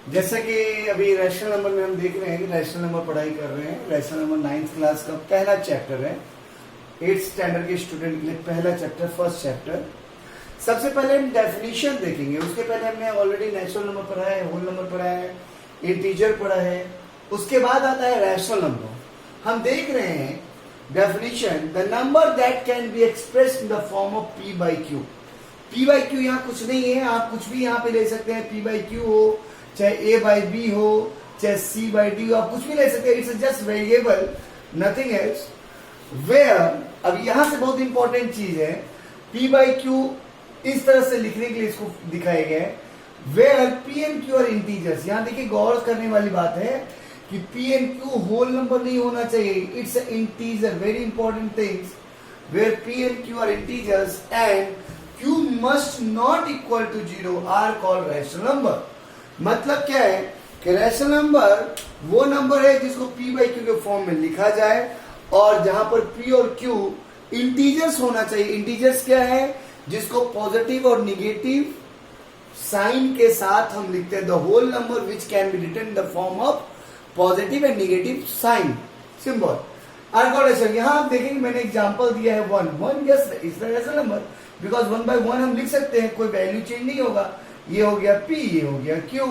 जैसे कि अभी रैशनल नंबर में हम देख रहे हैं कि रैशनल नंबर पढ़ाई कर रहे हैं। रैशनल नंबर 9th क्लास का पहला चैप्टर है। 8th स्टैंडर्ड के स्टूडेंट के लिए पहला चैप्टर, फर्स्ट चैप्टर। सबसे पहले हम डेफिनेशन देखेंगे। उसके पहले हमने ऑलरेडी नेचुरल नंबर पढ़ा है, होल नंबर पढ़ा है, इंटीजर पढ़ा है। उसके बाद आता है रैशनल नंबर। हम देख रहे हैं definition, the number that can be expressed in the form of P by Q. P by Q यहाँ कुछ नहीं है, आप कुछ भी यहाँ पे ले सकते हैं। पी बाई क्यू हो, चाहे ए बाई बी हो, चाहे सी बाई डी हो, आप कुछ भी ले सकते हैं। It's just variable, nothing else. Where, अब यहां से बहुत इंपॉर्टेंट चीज है, पी बाई क्यू इस तरह से लिखने के लिए इसको दिखाया गया है। Where P and Q are integers. यहां देखिए गौर करने वाली बात है कि P and Q whole number नहीं होना चाहिए, it's integer. Very important things, where P and Q are integers and Q must not equal to 0 are called rational number. मतलब क्या है कि रैशनल नंबर वो नंबर है जिसको पी बाई क्यू के फॉर्म में लिखा जाए और जहां पर पी और क्यू इंटीजर्स होना चाहिए। इंटीजर्स क्या है? जिसको पॉजिटिव और निगेटिव साइन के साथ हम लिखते हैं। The whole number which can be written in the form of positive and negative sign symbol are called rational. यहां आप देखेंगे मैंने एग्जांपल दिया है 1 yes is the rational number, because 1 by 1 हम लिख सकते हैं, कोई वैल्यू चेंज नहीं होगा। ये हो गया P, ये हो गया Q,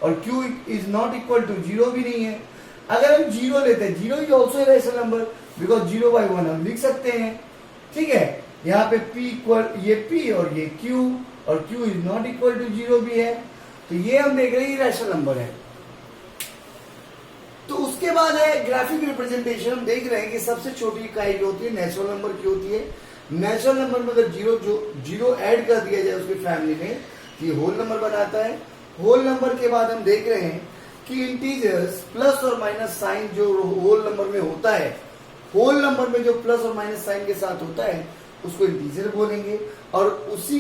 और Q is not equal to 0 भी नहीं है। अगर हम 0 लेते हैं, 0 is also rational number, because 0 by 1 हम लिख सकते हैं। ठीक है, यहाँ पे P इक्वल, ये P और ये Q, और Q is not equal to 0 भी है। तो ये हम देख रहे हैं रैशनल नंबर है। तो उसके बाद है ग्राफिक रिप्रेजेंटेशन। हम देख रहे हैं कि सबसे छोटी इकाई जो होती है नेचुरल नंबर की होती है। नेचुरल नंबर में अगर जीरो ऐड कर दिया जाए उसकी फैमिली में, ये होल नंबर बनाता है। होल नंबर के बाद हम देख रहे हैं कि इंटीजर्स प्लस और माइनस साइन जो होल नंबर में होता है, होल नंबर में जो प्लस और माइनस साइन के साथ होता है उसको इंटीजर बोलेंगे। और उसी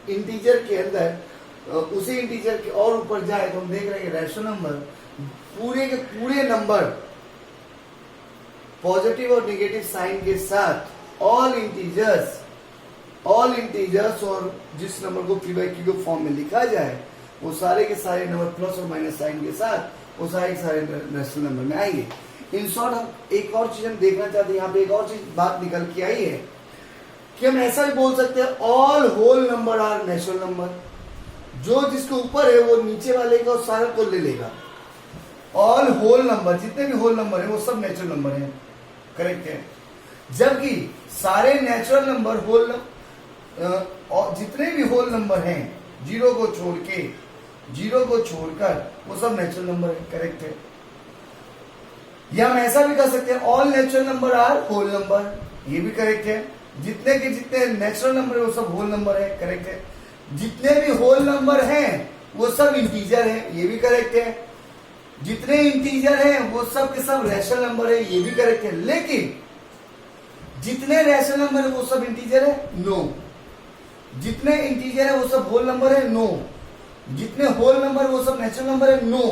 इंटीजर के अंदर, उसी इंटीजर के और ऊपर जाए तो हम देख रहे हैं रैशनल नंबर पूरे के पूरे नंबर पॉजिटिव और निगेटिव साइन के साथ ऑल इंटीजर्स, और जिस नंबर को पी बाई क्यू के फॉर्म में लिखा जाए वो सारे के सारे नंबर प्लस और माइनस साइन के साथ वो सारे के सारे रैशनल नंबर में आएंगे। इन शॉर्ट हम एक और चीज हम देखना चाहते हैं, यहाँ पे एक और चीज बात निकल के आई है कि हम ऐसा भी बोल सकते हैं all whole number are natural number. जो जिसके ऊपर है वो नीचे वाले का और सारा को ले लेगा। ऑल होल नंबर, जितने भी होल नंबर है वो सब नेचुरल नंबर है, करेक्ट है। जबकि सारे नेचुरल नंबर और जितने भी होल नंबर हैं जीरो को छोड़कर वो सब नेचुरल नंबर है, करेक्ट है। या हम ऐसा भी कर सकते हैं all natural number are whole number, ये भी करेक्ट है। जितने के जितने नेचुरल नंबर है वो सब होल नंबर है, करेक्ट है। जितने भी होल नंबर हैं वो सब इंटीजर है, ये भी करेक्ट है। जितने इंटीजर हैं वो सब के सब रैशनल नंबर है, ये भी करेक्ट है। लेकिन जितने रैशनल नंबर है वो सब इंटीजर है, नो। जितने इंटीजर है वो सब होल नंबर है, नो। जितने होल नंबर वो सब नेचुरल नंबर है, नो।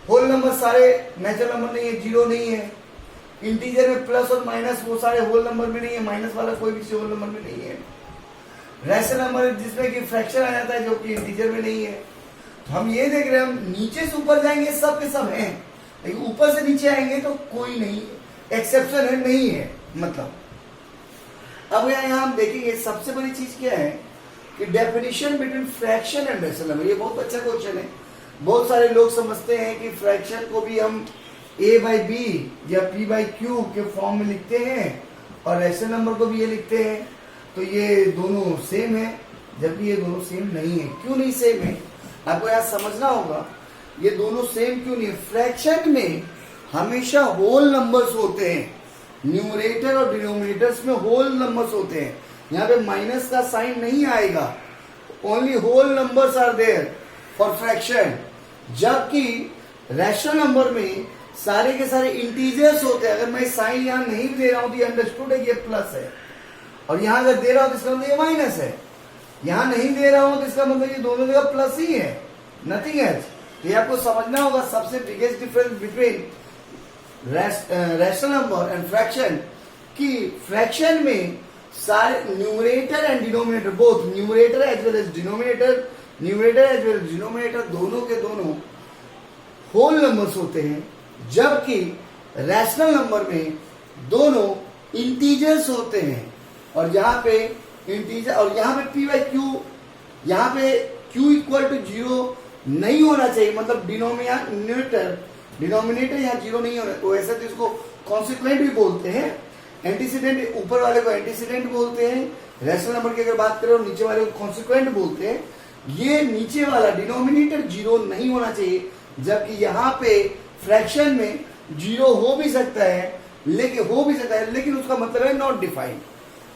होल नंबर सारे नेचुरल नंबर नहीं है, जीरो नहीं है। इंटीजर में प्लस और माइनस वो सारे होल नंबर में नहीं है, माइनस वाला कोई भी होल नंबर में नहीं है। रैशनल नंबर जिसमें कि फ्रैक्शन आ जाता है जो कि इंटीजर में नहीं है। तो हम ये देख रहे हैं, हम नीचे से ऊपर जाएंगे सब के सब हैं, लेकिन ऊपर से नीचे आएंगे तो कोई नहीं, एक्सेप्शन है, नहीं है मतलब। अब यहाँ हम देखेंगे सबसे बड़ी चीज क्या है कि definition between fraction and rational number. ये बहुत अच्छा क्वेश्चन है। बहुत सारे लोग समझते हैं कि फ्रैक्शन को भी हम a बाई बी या p बाई क्यू के फॉर्म में लिखते हैं और रैशनल नंबर को भी ये लिखते हैं, तो ये दोनों सेम है, जबकि ये दोनों सेम नहीं है। क्यों नहीं सेम है आपको यहाँ समझना होगा। ये दोनों सेम क्यों नहीं है? फ्रैक्शन में हमेशा होल नंबर्स होते हैं, न्यूमरेटर और डिनोमिनेटर्स में होल नंबर्स होते हैं। यहाँ पे माइनस का साइन नहीं आएगा, only whole numbers are there for fraction. जबकि रैशनल नंबर में सारे के सारे इंटीजर्स होते हैं। अगर मैं साइन यहाँ नहीं दे रहा हूं तो ये अंडरस्टूड है कि ये प्लस है, और यहां अगर दे रहा हूं तो इसका मतलब ये माइनस है। यहां नहीं दे रहा हूं तो इसका मतलब ये दोनों जगह प्लस ही है, नथिंग एल्स। तो ये आपको समझना होगा सबसे biggest difference between rational number and fraction, कि फ्रैक्शन में सारे numerator and denominator, both numerator as well as denominator numerator as well denominator दोनों के दोनों होल नंबर्स होते हैं, जबकि रैशनल नंबर में दोनों इंटीजर्स होते हैं। और यहाँ पे इंटीजर और यहाँ पे पी बाई क्यू, यहाँ पे क्यू इक्वल टू 0 नहीं होना चाहिए, मतलब डिनोमिनेटर यहाँ 0 नहीं होना, तो ऐसे तो इसको कॉन्सिक्वेंट भी बोलते हैं। एंटीसीडेंट ऊपर वाले को एंटीसीडेंट बोलते हैं, रैशनल नंबर की अगर बात करें और नीचे वाले को कॉन्सिक्वेंट बोलते हैं। ये नीचे वाला डिनोमिनेटर 0 नहीं होना चाहिए, जबकि यहाँ पे फ्रैक्शन में 0 हो भी सकता है, लेकिन उसका मतलब है नॉट डिफाइंड।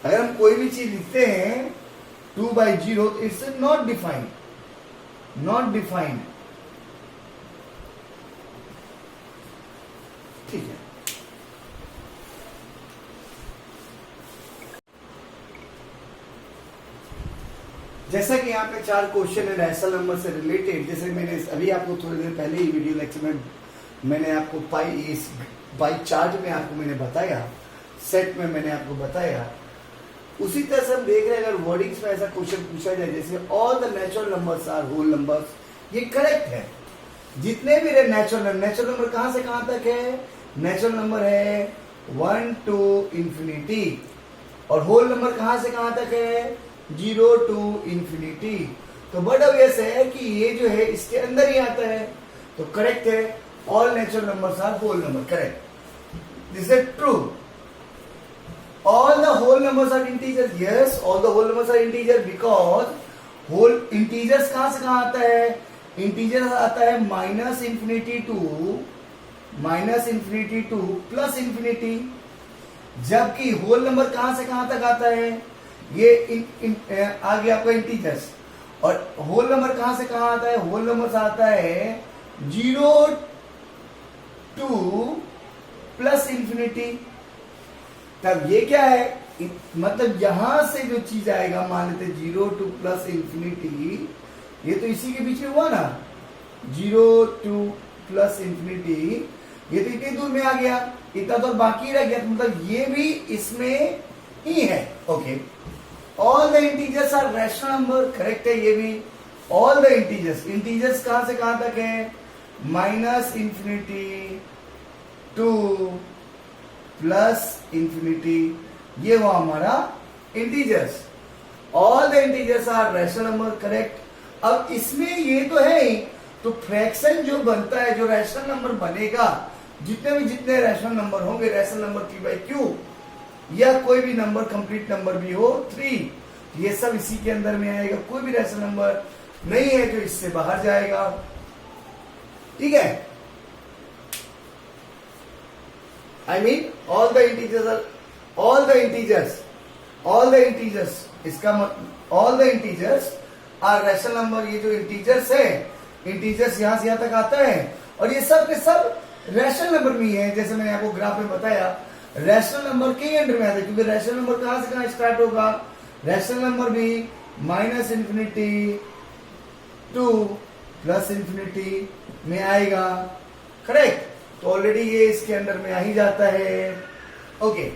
अगर हम कोई भी चीज लिखते हैं 2/0 तो इट्स नॉट डिफाइंड, ठीक है। जैसा कि यहाँ पे 4 क्वेश्चन है रैशनल नंबर से रिलेटेड, जैसे मैंने अभी आपको थोड़ी देर पहले ही वीडियो लेक्चर में मैंने आपको पाई चार्ट में आपको मैंने बताया, सेट में मैंने आपको बताया, उसी तरह से हम देख रहे हैं अगर वर्डिंग्स में ऐसा क्वेश्चन पूछा जाए जैसे all the natural numbers are whole numbers, ये करेक्ट है। जितने भी नेचुरल नंबर कहां से कहां तक है? नेचुरल नंबर है 1 to infinity, और होल नंबर कहां से कहां तक है? 0 to infinity। तो बट ऑब्वियस है कि ये जो है इसके अंदर ही आता है, तो करेक्ट है। All natural numbers are whole number, correct, this is true. All the whole numbers are integer, yes all the whole numbers are integer, because whole integers कहां से कहां आता है? इंटीजर आता है minus infinity to plus infinity, जबकि whole number कहां से कहां तक आता है? ये आ गया आपका इंटीजर्स। और होल नंबर कहां से कहां आता है? होल नंबर आता है 0 टू प्लस इंफिनिटी। तब ये क्या है? मतलब यहां से जो चीज आएगा, मान लेते 0 टू प्लस इंफिनिटी, ये तो इसी के बीच में हुआ ना, 0 टू प्लस इंफिनिटी, ये तो इतनी दूर में आ गया, इतना तो बाकी रह गया, मतलब ये भी इसमें ही है। Okay, all the integers are rational number, correct है ये भी। ऑल द इंटीजर्स कहां से कहां तक है? Minus infinity to plus infinity, ये हुआ हमारा integers. All the integers are rational number, correct. अब इसमें ये तो है ही, तो फ्रैक्शन जो बनता है, जो रैशनल नंबर बनेगा, जितने रैशनल नंबर होंगे, रैशनल नंबर p/q या कोई भी नंबर कंप्लीट नंबर भी हो 3, ये सब इसी के अंदर में आएगा। कोई भी रैशनल नंबर नहीं है जो इससे बाहर जाएगा, ठीक है। I mean all the integers, इसका मतलब all the integers are rational number. ये जो इंटीजर्स है, इंटीजर्स यहां से यहां तक आता है, और ये सब के सब रैशनल नंबर भी है। जैसे मैंने आपको ग्राफ में बताया, रैशनल नंबर के अंडर में आता है, क्योंकि रैशनल नंबर कहां से कहां स्टार्ट होगा? रैशनल नंबर भी minus infinity to plus infinity में आएगा, करेक्ट। तो ऑलरेडी ये इसके अंडर में आ ही जाता है। Okay,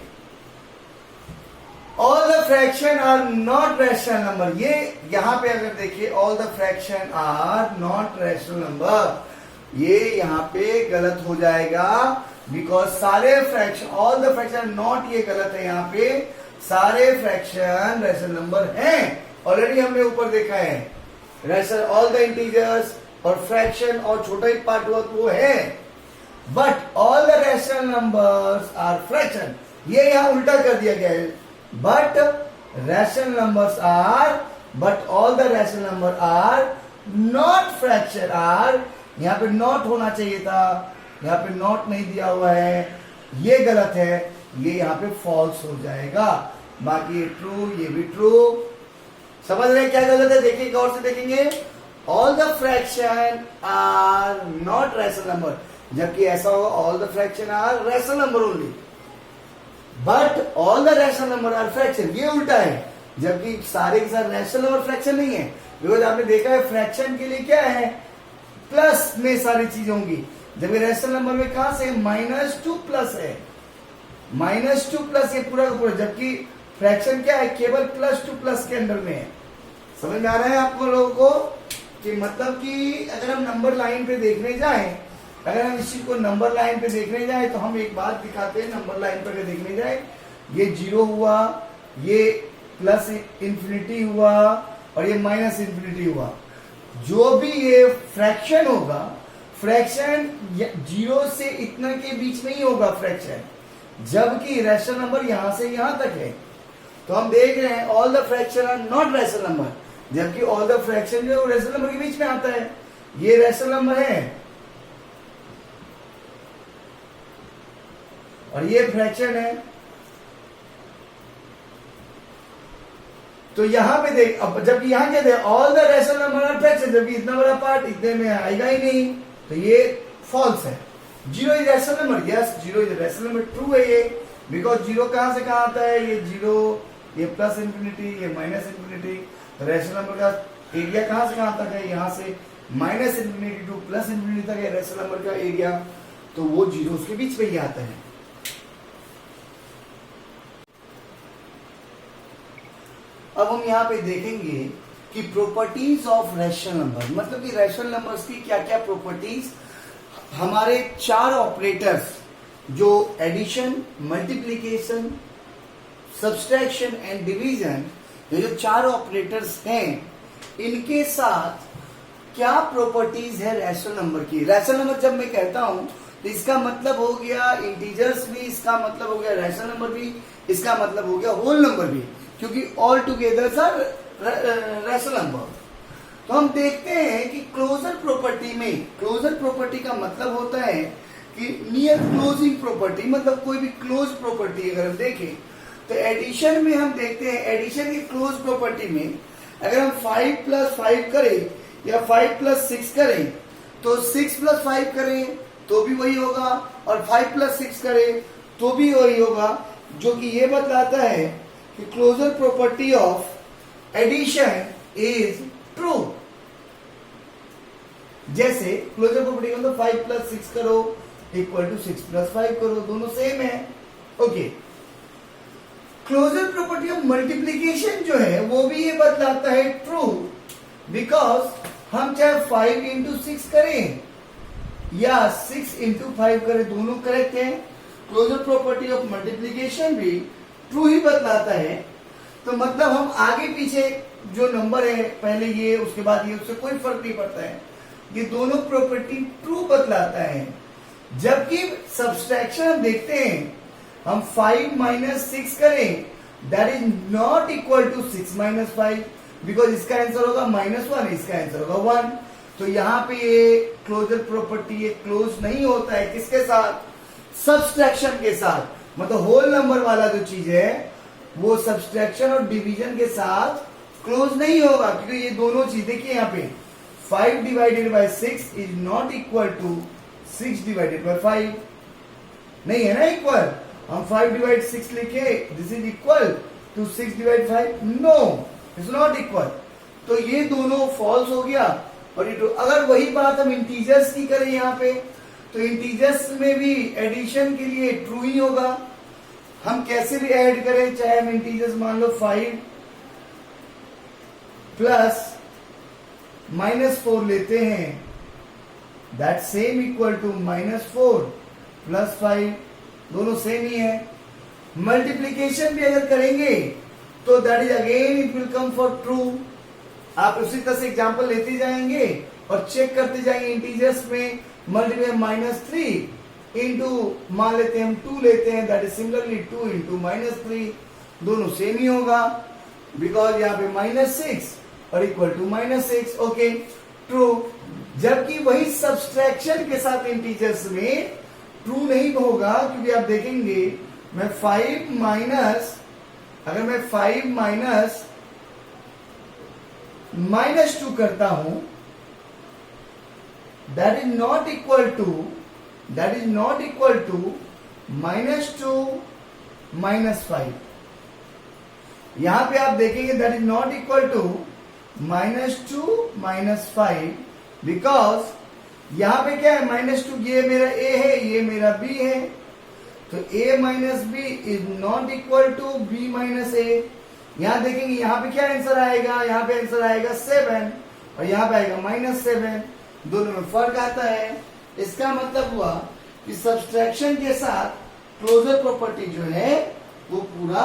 all the fraction are not rational number, ये यहां पे अगर देखिए, all the fraction are not rational number, ये यहां पे गलत हो जाएगा, बिकॉज सारे fraction, all the fraction not, ये गलत है। यहाँ पे सारे फ्रैक्शन रैशनल नंबर हैं, ऑलरेडी हमने ऊपर देखा है। रैशनल ऑल द इंटीजर्स और फ्रैक्शन और छोटा ही पार्ट हुआ तो वो है, but all the rational numbers are fraction, ये यहां उल्टा कर दिया गया है। But rational numbers are, but all the rational number are not fraction, are यहां पे नॉट होना चाहिए था, यहां पे नॉट नहीं दिया हुआ है, ये गलत है, ये यहां पे फॉल्स हो जाएगा। बाकी ये ट्रू, ये भी ट्रू। समझ रहे हैं क्या गलत है? देखिए गौर से देखेंगे, all the fraction are not rational number, जबकि ऐसा होगा all the fraction are rational number only, but all the rational number are fraction, ये उल्टा है। जबकि सारे के साथ रैशनल नंबर फ्रैक्शन नहीं है, बिकॉज आपने देखा है फ्रैक्शन के लिए क्या है? प्लस में सारी चीजें होंगी, जबकि रैशनल नंबर में कहां से? -2 प्लस है, -2 प्लस ये पूरा का पूरा, जबकि फ्रैक्शन क्या है? केवल +2 प्लस के अंदर में है। समझ में आ रहा है आपको लोगों को? कि मतलब कि अगर हम नंबर लाइन पे देखने जाएं, अगर हम इस चीज को नंबर लाइन पे देखने जाएं तो हम एक बात दिखाते हैं। नंबर लाइन पे अगर देखने जाए, ये 0 हुआ, ये प्लस इंफिनिटी हुआ और ये माइनस इंफिनिटी हुआ। जो भी ये फ्रैक्शन होगा, फ्रैक्शन 0 से इतना के बीच में ही होगा फ्रैक्शन, जबकि रैशनल नंबर यहां से यहां तक है। तो हम देख रहे हैं all the fraction are not rational number, जबकि ऑल द फ्रैक्शन जो है वो रैशनल नंबर के बीच में आता है। ये रैशनल नंबर है और ये फ्रैक्शन है। तो यहां पे देख, अब जबकि यहां क्या थे, all the rational number are fraction, जबकि इतना बड़ा पार्ट इतने में आएगा ही नहीं, तो ये फॉल्स है। 0 is rational number, yes 0 is rational number, true है ये, बिकॉज 0 कहां से कहां आता है, ये 0, ये प्लस इंफिनिटी, ये माइनस इंफिनिटी। तो रैशनल नंबर का एरिया कहां से कहां तक है, यहां से minus infinity to plus infinity तक है रैशनल नंबर का एरिया, तो वो 0 उसके बीच में ही आता है। अब हम यहां पे देखेंगे कि प्रॉपर्टीज ऑफ रैशनल नंबर, मतलब कि रैशनल नंबर्स की क्या क्या प्रॉपर्टीज। हमारे 4 ऑपरेटर्स जो addition, multiplication, subtraction and division, ये जो 4 ऑपरेटर्स हैं, इनके साथ क्या प्रॉपर्टीज है रैशनल नंबर की। रैशनल नंबर जब मैं कहता हूं तो इसका मतलब हो गया इंटीजर्स भी, इसका मतलब हो गया रैशनल नंबर भी, इसका मतलब हो गया होल नंबर भी, क्योंकि all together are rational number. तो हम देखते हैं कि क्लोजर प्रॉपर्टी में, क्लोजर प्रॉपर्टी का मतलब होता है कि नियर क्लोजिंग प्रॉपर्टी, मतलब कोई भी क्लोज प्रॉपर्टी अगर हम देखें तो एडिशन में हम देखते हैं, एडिशन की क्लोज प्रॉपर्टी में अगर हम 5 + 5 करें या 5 + 6 करें तो 6 + 5 करें तो भी वही होगा, और 5 + 6 करें तो भी वही होगा, जो कि ये बतलाता है कि closure property of addition is true. जैसे क्लोजर प्रॉपर्टी का मतलब 5 + 6 करो इक्वल टू 6 + 5 करो, दोनों सेम है। Okay, closure property of multiplication जो है वो भी ये बतलाता है ट्रू, बिकॉज हम चाहे 5 × 6 करें या 6 × 5 करें, दोनों करेक्ट है। क्लोजर प्रॉपर्टी ऑफ मल्टीप्लीकेशन भी ट्रू ही बतलाता है। तो मतलब हम आगे पीछे जो नंबर है, पहले ये उसके बाद ये, उससे कोई फर्क नहीं पड़ता है, ये दोनों प्रॉपर्टी ट्रू बतलाता है। जबकि सब्सट्रैक्शन हम देखते हैं, हम 5 - 6 करें that is not equal to 6 - 5, because इसका आंसर होगा -1, इसका आंसर होगा 1। तो यहां पे ये क्लोजर प्रॉपर्टी ये क्लोज नहीं होता है, किसके साथ, सब्सट्रैक्शन के साथ। मतलब होल नंबर वाला जो चीज है वो सब्सट्रैक्शन और डिवीजन के साथ क्लोज नहीं होगा, क्योंकि ये दोनों चीज देखिए यहाँ पे 5 / 6 इज नॉट इक्वल टू 6 / 5, नहीं है ना इक्वल। हम 5 / 6 लिखे, this is equal to 6 / 5, no it's not equal. तो ये दोनों फॉल्स हो गया और ये ट्रू। अगर वही बात हम इंटीजर्स की करें यहाँ पे, तो इंटीजर्स में भी एडिशन के लिए ट्रू ही होगा। हम कैसे भी ऐड करें, चाहे हम इंटीजर्स मान लो 5 + -4 लेते हैं, दैट सेम इक्वल टू -4 + 5, दोनों सेम ही है। मल्टीप्लीकेशन भी अगर करेंगे तो that is again it will come for true. आप उसी तरह से एग्जांपल लेते जाएंगे और चेक करते जाएंगे इंटीजर्स में, मल्टीप्लाई -3 इंटू मान लेते हैं हम 2 लेते हैं, दैट इज सिमिलरली 2 × -3, दोनों सेम ही होगा, बिकॉज यहाँ पे -6 और इक्वल टू -6, ओके ट्रू। जबकि वही सब्सट्रैक्शन के साथ इंटीजर्स में ट्रू नहीं होगा, क्योंकि आप देखेंगे मैं 5 अगर मैं 5 -2 करता हूं, that is not equal to -2 -5। यहां पे आप देखेंगे that is not equal to -2 -5, because यहां पे क्या है, -2 ये मेरा a है, ये मेरा b है, तो a - b is not equal to b - a। यहां देखेंगे यहां पे क्या आंसर आएगा, यहां पे आंसर आएगा 7, और यहाँ पे आएगा -7, दोनों में फर्क आता है। इसका मतलब हुआ कि सब्सट्रैक्शन के साथ क्लोजर प्रॉपर्टी जो है वो पूरा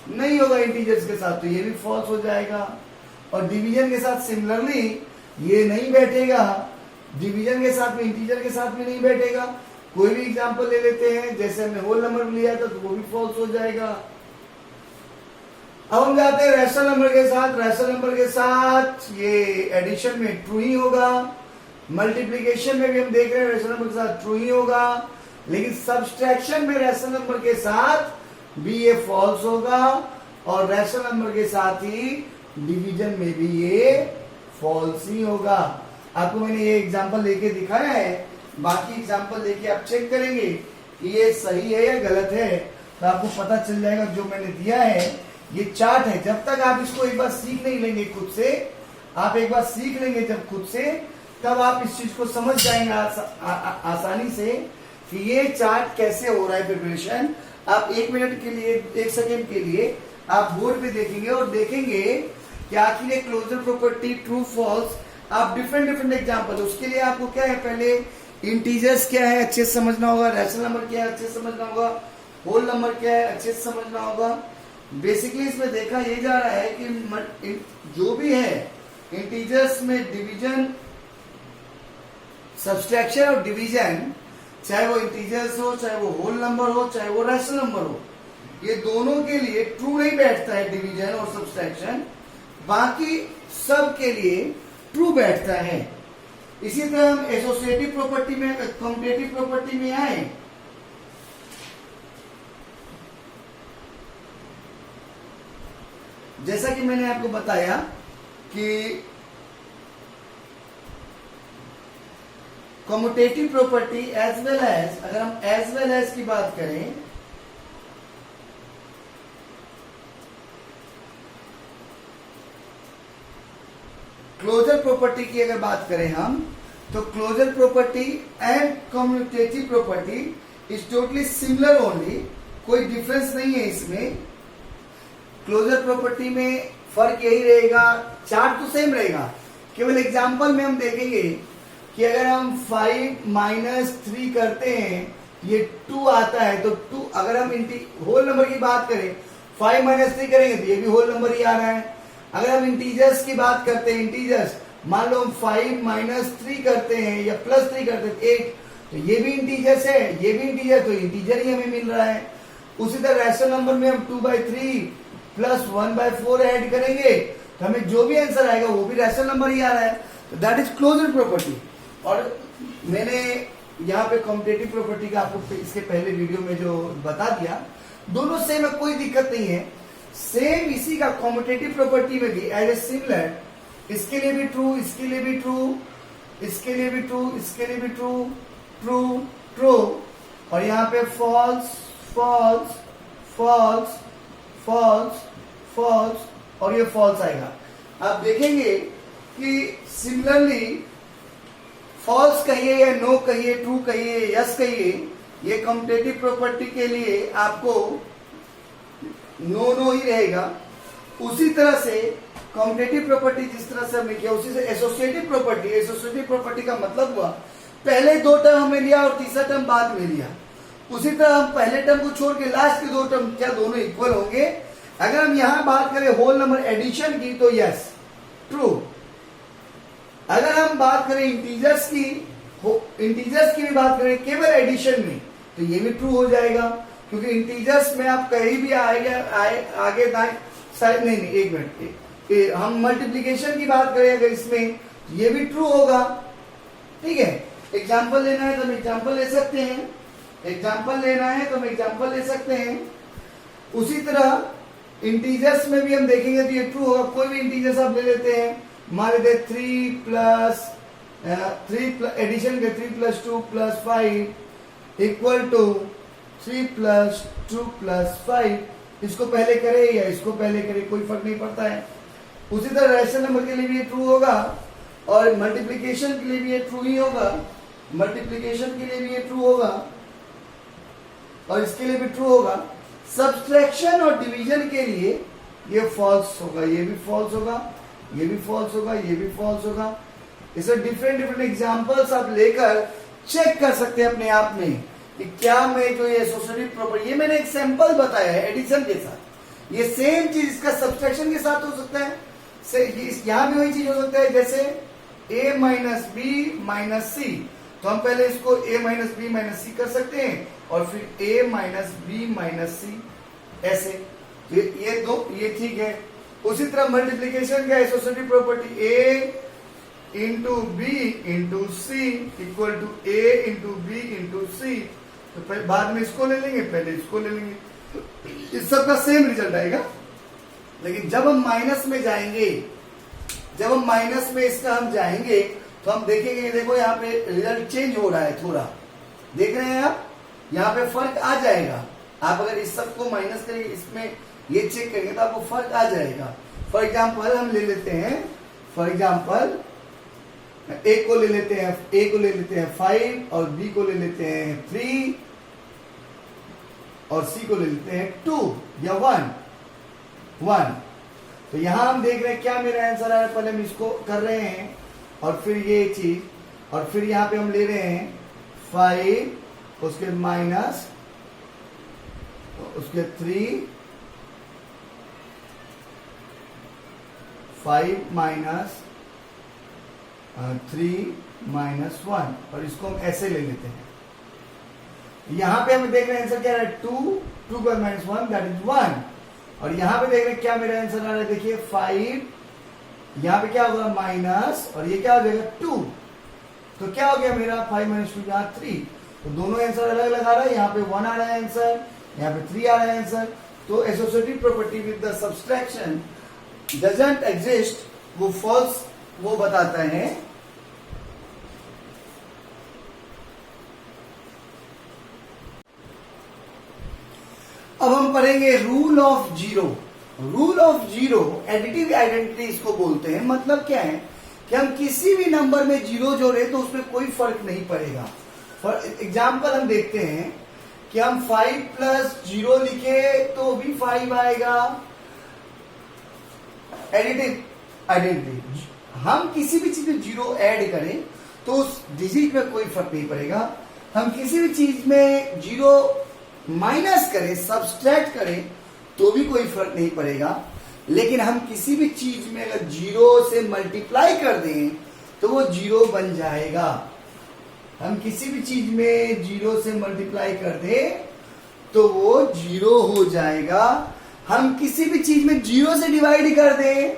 नहीं होगा इंटीजर्स के साथ, तो ये भी फॉल्स हो जाएगा। और डिवीजन के साथ सिमिलरली ये नहीं बैठेगा, डिवीजन के साथ में इंटीजर के साथ में नहीं बैठेगा। कोई भी एग्जांपल ले लेते हैं, जैसे हमने होल नंबर लिया था तो वो भी फॉल्स हो जाएगा। अब हम जाते हैं रैशनल नंबर के साथ। रैशनल नंबर के साथ ये एडिशन में ट्रू ही होगा, मल्टीप्लिकेशन में भी हम देख रहे हैं रैशनल नंबर के साथ ट्रू ही होगा, लेकिन सब्सट्रैक्शन में रैशनल नंबर के साथ भी ये फॉल्स होगा, और रैशनल नंबर के साथ ही डिवीजन में भी ये फॉल्स ही होगा। आपको मैंने ये एग्जांपल लेके दिखाया है, बाकी एग्जांपल लेके आप चेक करेंगे कि ये सही है या गलत है, तो आपको पता चल जाएगा। जो मैंने दिया है ये चार्ट है, जब तक आप इसको एक बार सीख नहीं लेंगे खुद से, आप एक बार सीख लेंगे जब खुद से, तब आप इस चीज को समझ जाएंगे आसानी से कि ये चार्ट कैसे हो रहा है प्रिपरेशन। आप 1 मिनट के लिए, 1 सेकेंड के लिए आप बोर्ड पे देखेंगे और देखेंगे कि आखिर ये क्लोजर प्रॉपर्टी ट्रू फॉल्स, आप डिफरेंट एग्जांपल, उसके लिए आपको क्या है, पहले इंटीजर्स क्या है अच्छे से समझना होगा, रैशनल नंबर क्या है अच्छे से समझना होगा, होल नंबर क्या है अच्छे से समझना होगा। बेसिकली इसमें देखा ये जा रहा है कि जो भी है इंटीजर्स में डिवीजन, सब्सट्रैक्शन और डिवीजन, चाहे वो इंटीजर्स हो, चाहे वो होल नंबर हो, चाहे वो रैशनल नंबर हो, ये दोनों के लिए ट्रू नहीं बैठता है डिवीजन और सब्सट्रैक्शन, बाकी सब के लिए ट्रू बैठता है। इसी तरह हम एसोसिएटिव प्रॉपर्टी में, कम्यूटेटिव प्रॉपर्टी में आए, जैसा कि मैंने आपको बताया कि commutative property as well as, अगर हम एज वेल एज की बात करें, क्लोजर प्रॉपर्टी की अगर बात करें हम, तो closure property and commutative property is totally similar only, कोई डिफरेंस नहीं है इसमें। क्लोजर प्रॉपर्टी में फर्क यही रहेगा, चार्ट तो सेम रहेगा, केवल एग्जांपल में हम देखेंगे कि अगर हम 5 - 3 करते हैं, ये 2 आता है, तो 2 अगर हम होल नंबर की बात करें, 5 - 3 करेंगे तो ये भी होल नंबर ही आ रहा है। अगर हम इंटीजर्स की बात करते हैं, इंटीजर्स, मान लो हम 5 - 3 करते हैं या +3 करते हैं 8, तो ये भी इंटीजर्स है, ये भी इंटीजर, तो इंटीजर ही हमें मिल रहा है। उसी तरह रैशनल नंबर में हम 2/3 प्लस 1/4 ऐड करेंगे तो हमें जो भी आंसर आएगा वो भी रैशनल नंबर ही आ रहा है, तो दैट इज क्लोजर प्रॉपर्टी। और मैंने यहाँ पे कम्यूटेटिव प्रॉपर्टी का आपको इसके पहले वीडियो में जो बता दिया, दोनों सेम है, कोई दिक्कत नहीं है। सेम इसी का कम्यूटेटिव प्रॉपर्टी में भी एज ए सिमिलर, इसके लिए भी ट्रू, इसके लिए भी ट्रू, इसके लिए भी ट्रू, इसके लिए भी ट्रू, ट्रू ट्रू, और यहाँ पे false false false false false, और ये फॉल्स आएगा। आप देखेंगे कि सिमिलरली फॉल्स कहिए या नो कहिए, ट्रू कहिए, यस कहिए, ये कम्यूटेटिव प्रॉपर्टी के लिए आपको नो ही रहेगा। उसी तरह से कम्यूटेटिव प्रॉपर्टी जिस तरह से हमने किया, उसी से एसोसिएटिव प्रॉपर्टी, एसोसिएटिव प्रॉपर्टी का मतलब हुआ पहले 2 टर्म हमने लिया और तीसरा टर्म बाद में लिया। उसी तरह हम पहले टर्म को छोड़ के लास्ट के 2 टर्म क्या दोनों इक्वल होंगे। अगर हम यहां बात करें होल नंबर एडिशन की तो यस ट्रू, अगर हम बात करें इंटीजर्स की भी बात करें केवल एडिशन में, तो ये भी ट्रू हो जाएगा, क्योंकि इंटीजर्स में आप कहीं भी आगे दाएं साइड, नहीं एक मिनट, हम मल्टीप्लीकेशन की बात करें अगर इसमें, ये भी ट्रू होगा। ठीक है, एग्जाम्पल लेना है तो हम एग्जाम्पल ले सकते हैं, एग्जाम्पल लेना है तो हम एग्जाम्पल ले सकते हैं। उसी तरह इंटीजर्स में भी हम देखेंगे तो ये ट्रू होगा। कोई भी इंटीजर्स आप ले लेते हैं, मान लेते 3 एडिशन के 3 + 2 + 5 इक्वल टू 3 + 2 + 5, इसको पहले करे या इसको पहले करे कोई फर्क नहीं पड़ता है। उसी तरह रैशनल नंबर के लिए भी ये ट्रू होगा, और मल्टीप्लिकेशन के लिए भी ये ट्रू ही होगा, मल्टीप्लिकेशन के लिए भी ये ट्रू होगा, और इसके लिए भी ट्रू होगा। सब्सट्रैक्शन और डिवीजन के लिए ये फॉल्स होगा, ये भी फॉल्स होगा, ये भी फॉल्स होगा, ये भी फॉल्स होगा। इसे डिफरेंट डिफरेंट एग्जांपल्स आप लेकर चेक कर सकते हैं अपने आप में कि क्या मैं जो ये एसोसिएटिव प्रॉपर्टी, ये मैंने एक सैंपल बताया है एडिशन के साथ। ये सेम चीज इसका सब्सट्रैक्शन के साथ हो सकता है, यहां भी वही चीज हो सकता है, जैसे a माइनस बी माइनस सी। तो हम पहले इसको a माइनस बी माइनस सी कर सकते हैं और फिर a माइनस बी माइनस सी ऐसे। तो ये दो, ये ठीक है। उसी तरह मल्टीप्लीकेशन का associative property a into B into C equal to a into B into C. तो पहले बाद में इसको ले लेंगे, पहले इसको ले लेंगे, इस सब का सेम रिजल्ट आएगा। लेकिन जब हम माइनस में जाएंगे, जब हम माइनस में इसका हम जाएंगे तो हम देखेंगे, देखो यहाँ पे रिजल्ट चेंज हो रहा है थोड़ा, देख रहे हैं आप, यहाँ पे फर्क आ जाएगा। आप अगर इस सब को माइनस करेंगे, इसमें ये चेक करेंगे तो आपको फर्क आ जाएगा। फॉर एग्जाम्पल हम ले लेते हैं, फॉर एग्जाम्पल ए को ले लेते हैं, ए को ले लेते हैं 5 और बी को ले लेते हैं 3 और सी को ले लेते हैं 2 या 1। तो यहां हम देख रहे हैं क्या मेरा आंसर आ रहा है। पहले हम इसको कर रहे हैं और फिर ये चीज, और फिर यहां पे हम ले रहे हैं 5, उसके माइनस, उसके 3, 5 माइनस 3 माइनस 1 और इसको हम ऐसे ले लेते हैं। यहां पे हम देख रहे हैं आंसर क्या है 2 पर माइनस 1 दैट इज 1। और यहां पे देख रहे हैं क्या मेरा आंसर आ रहा है, देखिए 5, यहां पे क्या होगा माइनस, और ये क्या हो जाएगा 2। तो क्या हो गया मेरा 5 माइनस 2 यहाँ 3। तो दोनों आंसर अलग अलग आ रहा है, यहाँ पे 1 आ रहा है आंसर, यहाँ पे 3 आ रहा है आंसर। तो associative property with the subtraction doesn't exist, वो फॉल्स वो बताता है। अब हम पढ़ेंगे rule of zero. Rule of zero additive identity इसको बोलते हैं। मतलब क्या है कि हम किसी भी नंबर में जीरो जोड़े तो उसमें कोई फर्क नहीं पड़ेगा। फॉर एग्जाम्पल हम देखते हैं कि हम 5 प्लस 0 लिखे तो भी 5 आएगा। एडिटिव आइडेंटिटी, हम किसी भी चीज में जीरो ऐड करें तो उस डिजिट में कोई फर्क नहीं पड़ेगा। हम किसी भी चीज में जीरो माइनस करें, सब्सट्रैक्ट करें तो भी कोई फर्क नहीं पड़ेगा। लेकिन हम किसी भी चीज में अगर जीरो से मल्टीप्लाई कर दें तो वो जीरो बन जाएगा। हम किसी भी चीज में जीरो से मल्टीप्लाई कर दें तो वो जीरो हो जाएगा। हम किसी भी चीज में जीरो से डिवाइड कर दें,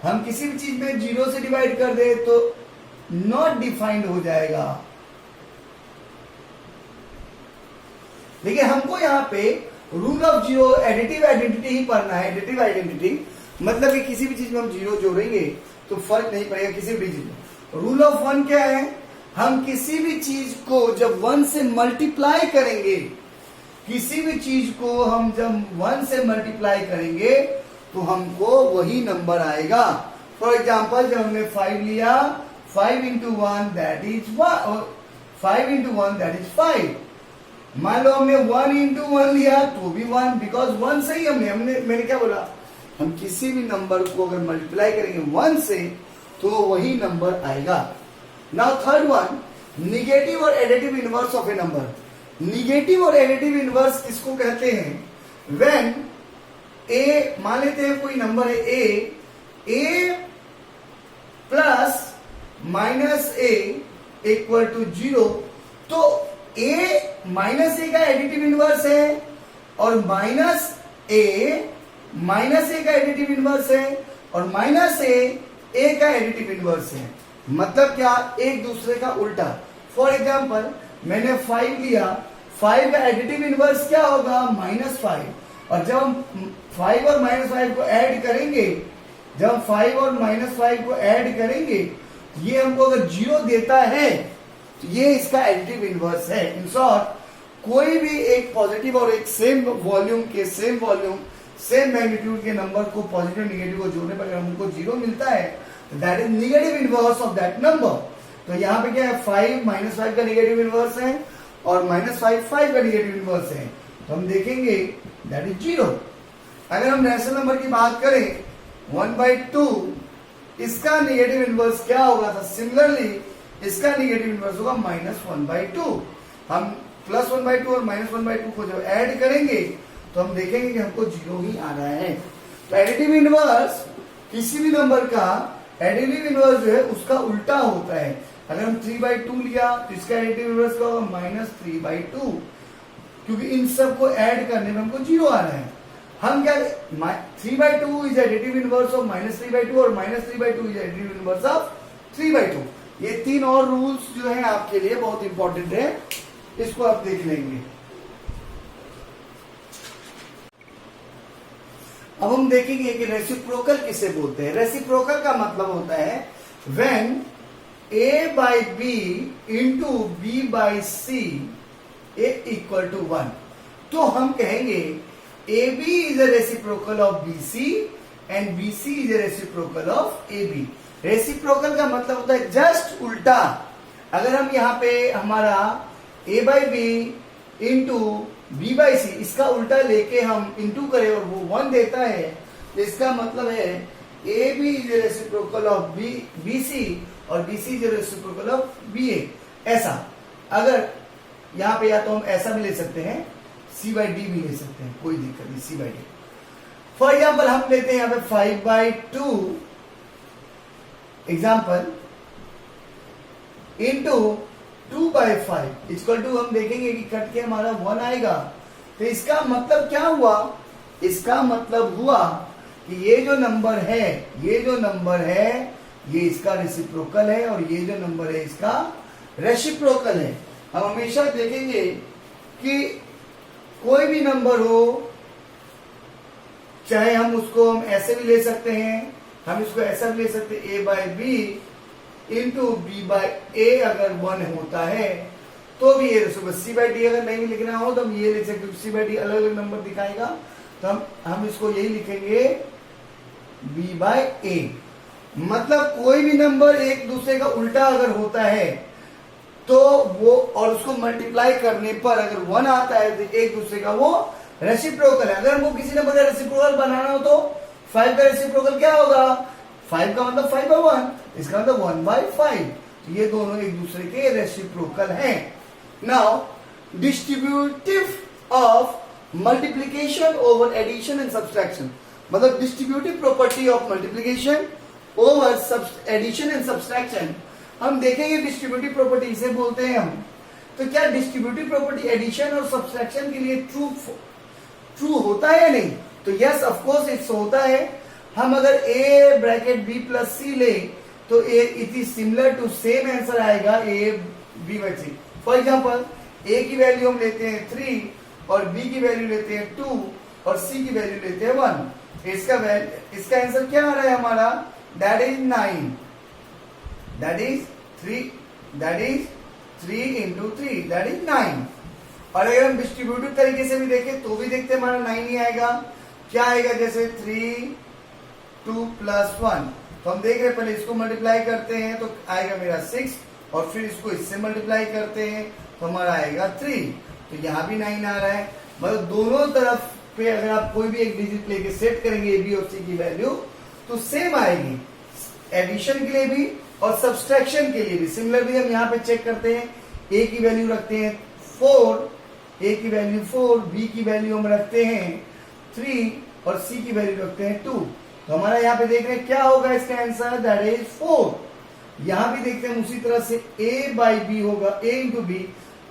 हम किसी भी चीज में जीरो से डिवाइड कर दें तो नॉट डिफाइंड हो जाएगा। देखिए हमको यहाँ पे rule of zero additive identity ही पढ़ना है। एडिटिव आइडेंटिटी मतलब कि किसी भी चीज में हम जीरो जोड़ेंगे तो फर्क नहीं पड़ेगा किसी भी चीज में। रूल ऑफ 1 क्या है, हम किसी भी चीज को जब 1 से मल्टीप्लाई करेंगे, किसी भी चीज को हम जब 1 से मल्टीप्लाई करेंगे तो हमको वही नंबर आएगा। फॉर एग्जाम्पल जब हमने 5 लिया, 5 into 1 that is 1, 5 into 1 that is 5। मान लो हमने 1 इंटू 1 लिया तो भी 1, बिकॉज 1 से ही मैंने क्या बोला, हम किसी भी नंबर को अगर मल्टीप्लाई करेंगे 1 से तो वही नंबर आएगा। नाउ थर्ड वन, निगेटिव और additive inverse of A number. Negative और एडिटिव इनवर्स किसको कहते हैं, व्हेन ए, मान लेते हैं कोई नंबर है A plus minus A equal to 0, तो ए माइनस ए का एडिटिव इनवर्स है और माइनस ए का एडिटिव इनवर्स है और माइनस ए का एडिटिव इनवर्स है। मतलब क्या, एक दूसरे का उल्टा। फॉर एग्जाम्पल मैंने 5 लिया, 5 का एडिटिव इनवर्स क्या होगा -5, और जब हम 5 और -5 को ऐड करेंगे, जब हम 5 और -5 को ऐड करेंगे, ये हमको अगर 0 देता है तो ये इसका एडिटिव इनवर्स है। इन शॉर्ट, कोई भी एक पॉजिटिव और एक सेम वॉल्यूम सेम मैग्नीट्यूड के नंबर को पॉजिटिव नेगेटिव को जोड़ने पर अगर हमको 0 मिलता है तो that is negative inverse of that number. तो यहाँ पे क्या है, 5 -5 का नेगेटिव इनवर्स है और -5 5 का नेगेटिव इनवर्स है। तो हम देखेंगे दैट इज 0। अगर हम नेचुरल नंबर की बात करें 1/2 इसका निगेटिव इनवर्स क्या होगा था, सिमिलरली इसका निगेटिव इनवर्स होगा -1/2। हम +1/2 और -1/2 को जब ऐड करेंगे तो हम देखेंगे कि हमको 0 ही आ रहा है। तो एडिटिव इनवर्स किसी भी नंबर का एडिटिव इनवर्स जो है उसका उल्टा होता है। अगर हम 3/2 लिया तो इसका एडिटिव इनवर्स क्या होगा, -3/2, क्योंकि इन सब को ऐड करने में हमको 0 आ रहा है। हम क्या 3/2 इज एडिटिव इनवर्स ऑफ -3/2 और -3/2 इज एडिटिव इनवर्स ऑफ 3/2। ये 3 और रूल्स जो है आपके लिए बहुत इंपॉर्टेंट है, इसको आप देख लेंगे। अब हम देखेंगे कि रेसिप्रोकल किसे बोलते हैं। रेसिप्रोकल का मतलब होता है when a/b into b/c equal to 1। तो हम कहेंगे AB is a reciprocal of BC and BC is a reciprocal of AB। Reciprocal का मतलब होता है जस्ट उल्टा। अगर हम यहाँ पे हमारा a/b इंटू b/c इसका उल्टा लेके हम इंटू करें और वो 1 देता है, तो इसका मतलब है AB is a reciprocal of BC और BC is a reciprocal of BA। ऐसा अगर यहाँ पे या तो हम ऐसा भी ले सकते हैं, C/D भी ले सकते हैं, कोई दिक्कत नहीं, C/D। फॉर एग्जाम्पल हम लेते हैं यहाँ पे 5/2 एग्जाम्पल इंटू 2/5 इक्वल टू, हम देखेंगे कि कट के हमारा 1 आएगा। तो इसका मतलब क्या हुआ, इसका मतलब हुआ कि ये जो नंबर है ये इसका रेसिप्रोकल है और ये जो नंबर है इसका रेसिप्रोकल है। हम हमेशा देखेंगे कि कोई भी नंबर हो, चाहे हम उसको हम ऐसे भी ले सकते हैं, हम इसको ऐसा भी ले सकते हैं a/b इंटू b/a अगर 1 होता है तो भी ये C/D अगर नहीं भी लिखना हो तो हम ये लिख सकते हैं। C/D अलग अलग नंबर दिखाएगा तो हम इसको यही लिखेंगे b/a। मतलब कोई भी नंबर एक दूसरे का उल्टा अगर होता है तो वो, और उसको मल्टीप्लाई करने पर अगर 1 आता है तो एक दूसरे का वो रेसिप्रोकल है। अगर हमको किसी नंबर का रेसिप्रोकल बनाना हो तो 5 का रेसिप्रोकल क्या होगा, 5 का मतलब 5/1, इसका मतलब 1/5। तो ये दोनों एक दूसरे के रेसिप्रोकल हैं। Now distributive of multiplication over addition and subtraction, मतलब distributive property of multiplication over addition and subtraction हम देखेंगे। डिस्ट्रीब्यूटिव प्रॉपर्टी इसे बोलते हैं हम। तो क्या डिस्ट्रीब्यूटिव प्रॉपर्टी एडिशन और सब्सट्रैक्शन के लिए ट्रू होता है या नहीं, तो यस ऑफ कोर्स इट्स होता है। हम अगर a bracket b plus c ले तो it is similar to, same answer आएगा a/b/c। फॉर एग्जांपल a की वैल्यू हम लेते हैं 3 और b की वैल्यू लेते हैं 2 और c की वैल्यू लेते हैं 1। इसका आंसर क्या आ रहा है हमारा, that is 9, that is 3 into 3 that is 9। और अगर हम डिस्ट्रीब्यूटिव तरीके से भी देखें तो भी देखते हैं हमारा 9 ही आएगा। क्या आएगा, जैसे 3 2 + 1, तो हम देख रहे हैं पहले इसको मल्टीप्लाई करते हैं तो आएगा मेरा 6 और फिर इसको इससे मल्टीप्लाई करते हैं तो हमारा आएगा 3। तो यहाँ भी 9 आ रहा है। मतलब दोनों तरफ पे अगर आप कोई भी एक डिजिट लेके सेट करेंगे b और c की वैल्यू तो सेम आएगी, एडिशन के लिए भी और सब्सट्रैक्शन के लिए भी। सिमिलरली हम यहाँ पे चेक करते हैं, a की वैल्यू रखते हैं 4, a की वैल्यू 4, b की वैल्यू हम रखते हैं 3 और c की वैल्यू रखते हैं 2। तो हमारा यहाँ पे देख रहे हैं क्या होगा इसका आंसर, दैट इज 4। यहाँ भी देखते हैं उसी तरह से a/b होगा, a इंटू b,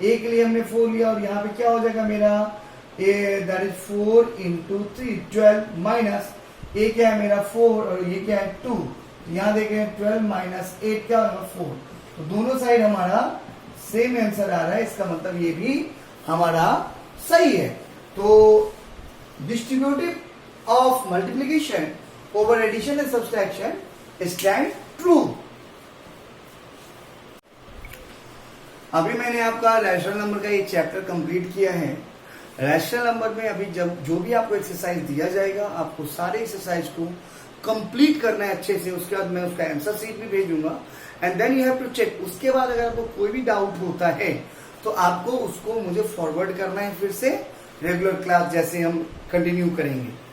a के लिए हमने 4 लिया और यहाँ पे क्या हो जाएगा मेरा that is 4 into 3 12 minus a क्या है मेरा 4 और ये क्या है 2। यहाँ देखें 12 माइनस 8 क्या होगा 4। तो दोनों साइड हमारा सेम आंसर आ रहा है, इसका मतलब ये भी हमारा सही है। तो distributive of multiplication over addition and subtraction stand true. अभी मैंने आपका रैशनल नंबर का एक चैप्टर कंप्लीट किया है। रैशनल नंबर में अभी जब जो भी आपको एक्सरसाइज दिया जाएगा आपको सारे एक्सरसाइज को कंप्लीट करना है अच्छे से। उसके बाद मैं उसका आंसर शीट भी भेजूंगा and then you have to check. उसके बाद अगर आपको कोई भी डाउट होता है तो आपको उसको मुझे फॉरवर्ड करना है, फिर से रेगुलर क्लास जैसे हम कंटिन्यू करेंगे।